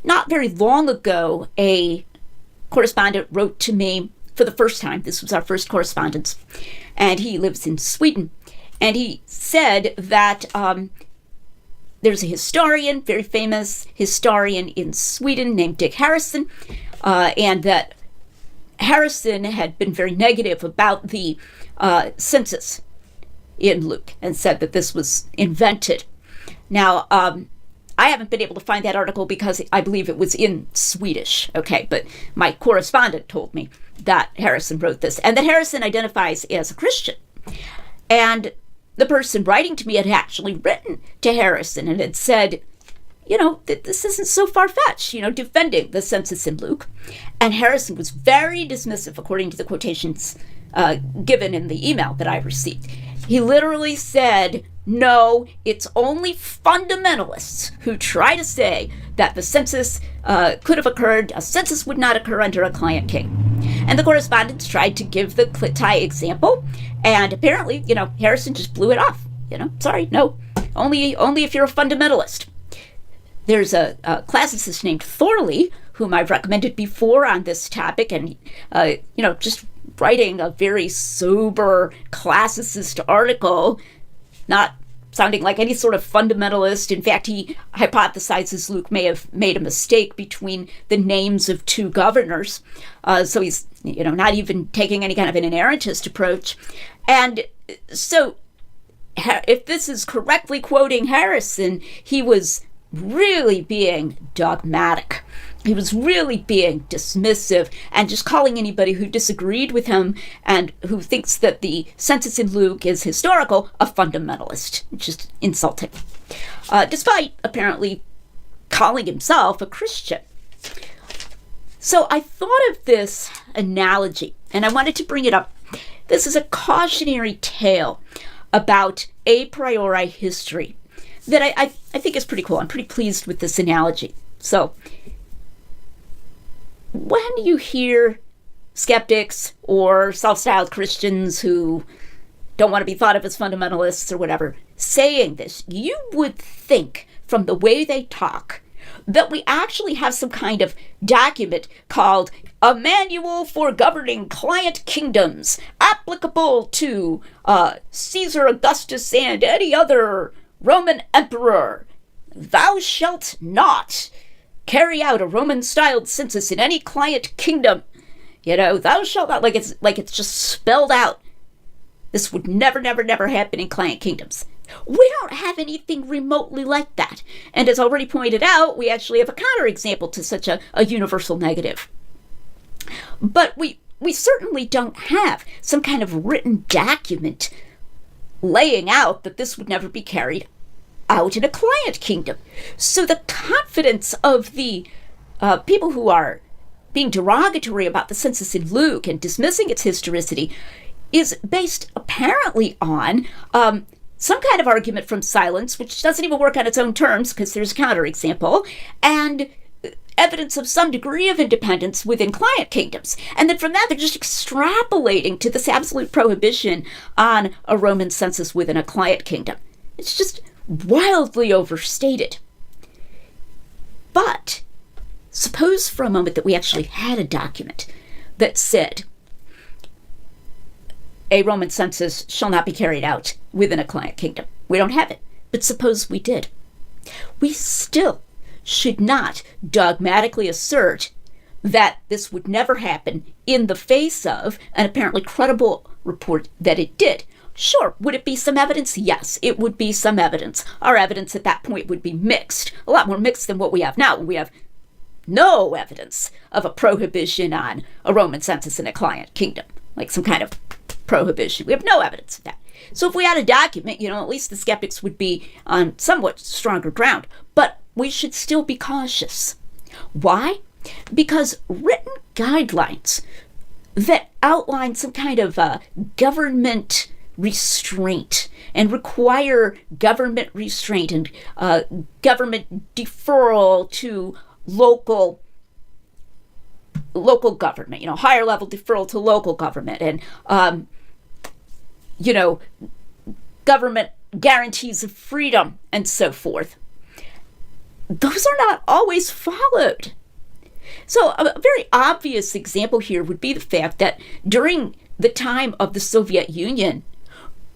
not very long ago, a correspondent wrote to me for the first time. This was our first correspondence, and he lives in Sweden. And he said that there's a historian, very famous historian in Sweden named Dick Harrison, and that Harrison had been very negative about the census in Luke and said that this was invented. Now, I haven't been able to find that article because I believe it was in Swedish, okay, but my correspondent told me that Harrison wrote this, and that Harrison identifies as a Christian. And the person writing to me had actually written to Harrison and had said, this isn't so far-fetched, defending the census in Luke. And Harrison was very dismissive, according to the quotations given in the email that I received. He literally said, no, it's only fundamentalists who try to say that the census could have occurred. A census would not occur under a client king. And the correspondents tried to give the Klitai example, and apparently, Harrison just blew it off. Sorry, no, only if you're a fundamentalist. There's a classicist named Thorley, whom I've recommended before on this topic, and just writing a very sober classicist article, not sounding like any sort of fundamentalist. In fact, he hypothesizes Luke may have made a mistake between the names of two governors. So he's, not even taking any kind of an inerrantist approach. And so if this is correctly quoting Harrison, he was really being dogmatic. He was really being dismissive and just calling anybody who disagreed with him and who thinks that the census in Luke is historical a fundamentalist, which is insulting, despite apparently calling himself a Christian. So I thought of this analogy, and I wanted to bring it up. This is a cautionary tale about a priori history that I think is pretty cool. I'm pretty pleased with this analogy. So when you hear skeptics or self-styled Christians who don't want to be thought of as fundamentalists or whatever saying this, you would think from the way they talk that we actually have some kind of document called A Manual for Governing Client Kingdoms, applicable to Caesar Augustus and any other Roman emperor. Thou shalt not carry out a Roman-styled census in any client kingdom. Thou shalt not, like it's just spelled out. This would never, never, never happen in client kingdoms. We don't have anything remotely like that. And as already pointed out, we actually have a counterexample to such a universal negative. But we certainly don't have some kind of written document laying out that this would never be carried out in a client kingdom. So the confidence of the people who are being derogatory about the census in Luke and dismissing its historicity is based apparently on some kind of argument from silence, which doesn't even work on its own terms because there's a counterexample, and evidence of some degree of independence within client kingdoms. And then from that, they're just extrapolating to this absolute prohibition on a Roman census within a client kingdom. It's just wildly overstated. But suppose for a moment that we actually had a document that said a Roman census shall not be carried out within a client kingdom. We don't have it, but suppose we did. We still should not dogmatically assert that this would never happen in the face of an apparently credible report that it did. Sure, would it be some evidence? Yes, it would be some evidence. Our evidence at that point would be mixed, a lot more mixed than what we have now. We have no evidence of a prohibition on a Roman census in a client kingdom, like some kind of prohibition. We have no evidence of that. So if we had a document, at least the skeptics would be on somewhat stronger ground. But we should still be cautious. Why? Because written guidelines that outline some kind of government restraint and require government restraint and government deferral to local government, higher level deferral to local government, and government guarantees of freedom and so forth. those are not always followed. So a very obvious example here would be the fact that during the time of the Soviet Union,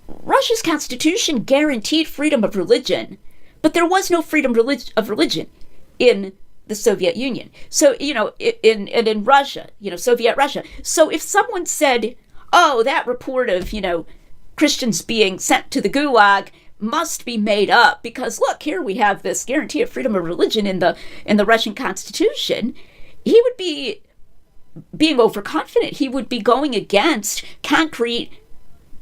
Russia's constitution guaranteed freedom of religion, but there was no freedom of religion in the Soviet Union. So, in Russia, Soviet Russia. So if someone said, oh, that report of, Christians being sent to the Gulag must be made up because, look, here we have this guarantee of freedom of religion in the Russian constitution, he would be being overconfident. He would be going against concrete,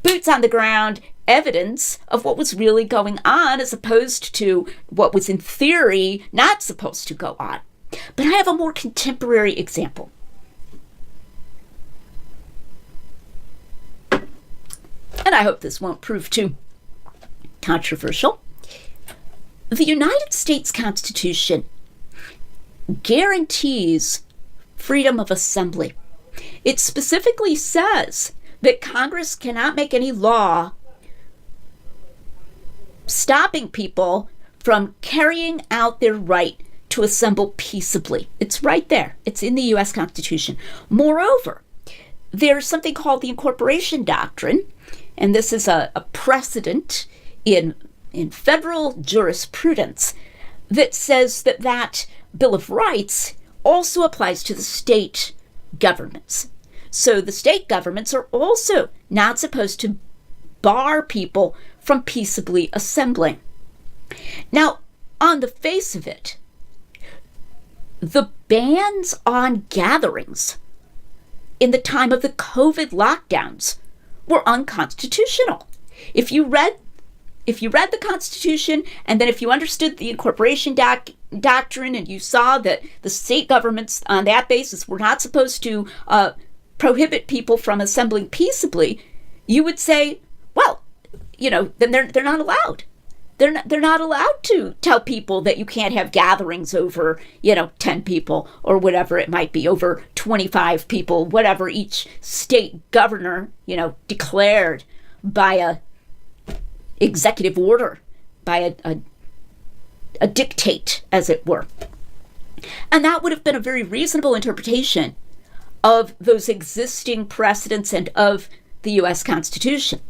boots on the ground evidence of what was really going on as opposed to what was in theory not supposed to go on. But I have a more contemporary example. And I hope this won't prove too controversial. The United States Constitution guarantees freedom of assembly. It specifically says that Congress cannot make any law stopping people from carrying out their right to assemble peaceably. It's right there. It's in the U.S. Constitution. Moreover, there's something called the incorporation doctrine, and this is a precedent in federal jurisprudence that says that Bill of Rights also applies to the state governments. So the state governments are also not supposed to bar people from peaceably assembling. Now, on the face of it, the bans on gatherings in the time of the COVID lockdowns were unconstitutional. If you read the Constitution, and then if you understood the incorporation doctrine, and you saw that the state governments on that basis were not supposed to prohibit people from assembling peaceably, you would say, well, then they're not allowed. They're not allowed to tell people that you can't have gatherings over, 10 people or whatever it might be, over 25 people, whatever each state governor, declared by a executive order, by a dictate, as it were. And that would have been a very reasonable interpretation of those existing precedents and of the U.S. Constitution,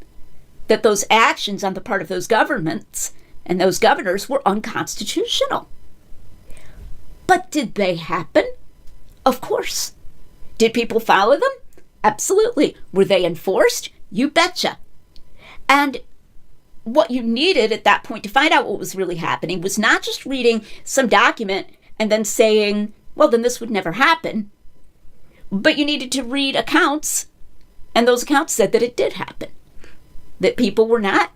that those actions on the part of those governments and those governors were unconstitutional. But did they happen? Of course. Did people follow them? Absolutely. Were they enforced? You betcha. And what you needed at that point to find out what was really happening was not just reading some document and then saying, well, then this would never happen. But you needed to read accounts, and those accounts said that it did happen, that people were not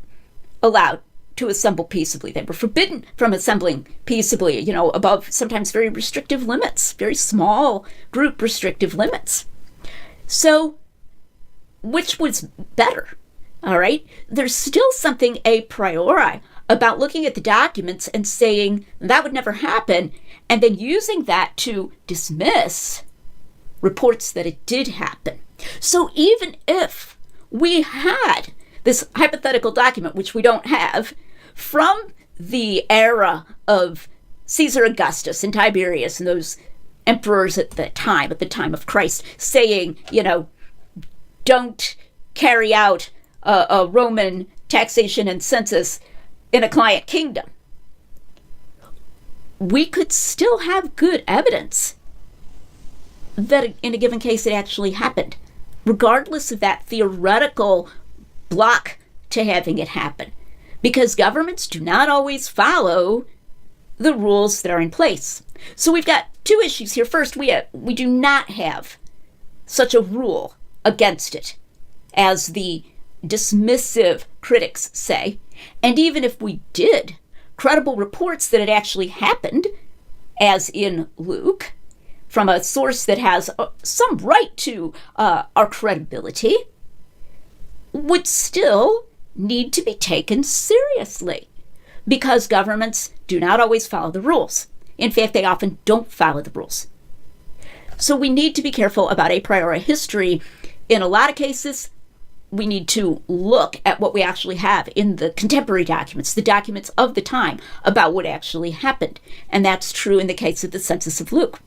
allowed to assemble peaceably. They were forbidden from assembling peaceably, above sometimes very restrictive limits, very small group restrictive limits. So which was better? All right. There's still something a priori about looking at the documents and saying that would never happen, and then using that to dismiss reports that it did happen. So even if we had this hypothetical document, which we don't have, from the era of Caesar Augustus and Tiberius and those emperors at the time of Christ, saying, don't carry out a Roman taxation and census in a client kingdom, we could still have good evidence that in a given case it actually happened, regardless of that theoretical block to having it happen, because governments do not always follow the rules that are in place. So we've got two issues here. First, we do not have such a rule against it, as the dismissive critics say. And even if we did, credible reports that it actually happened, as in Luke, from a source that has some right to our credibility, would still need to be taken seriously, because governments do not always follow the rules. In fact, they often don't follow the rules. So we need to be careful about a priori history in a lot of cases, we need to look at what we actually have in the contemporary documents, the documents of the time, about what actually happened. And that's true in the case of the Census of Luke.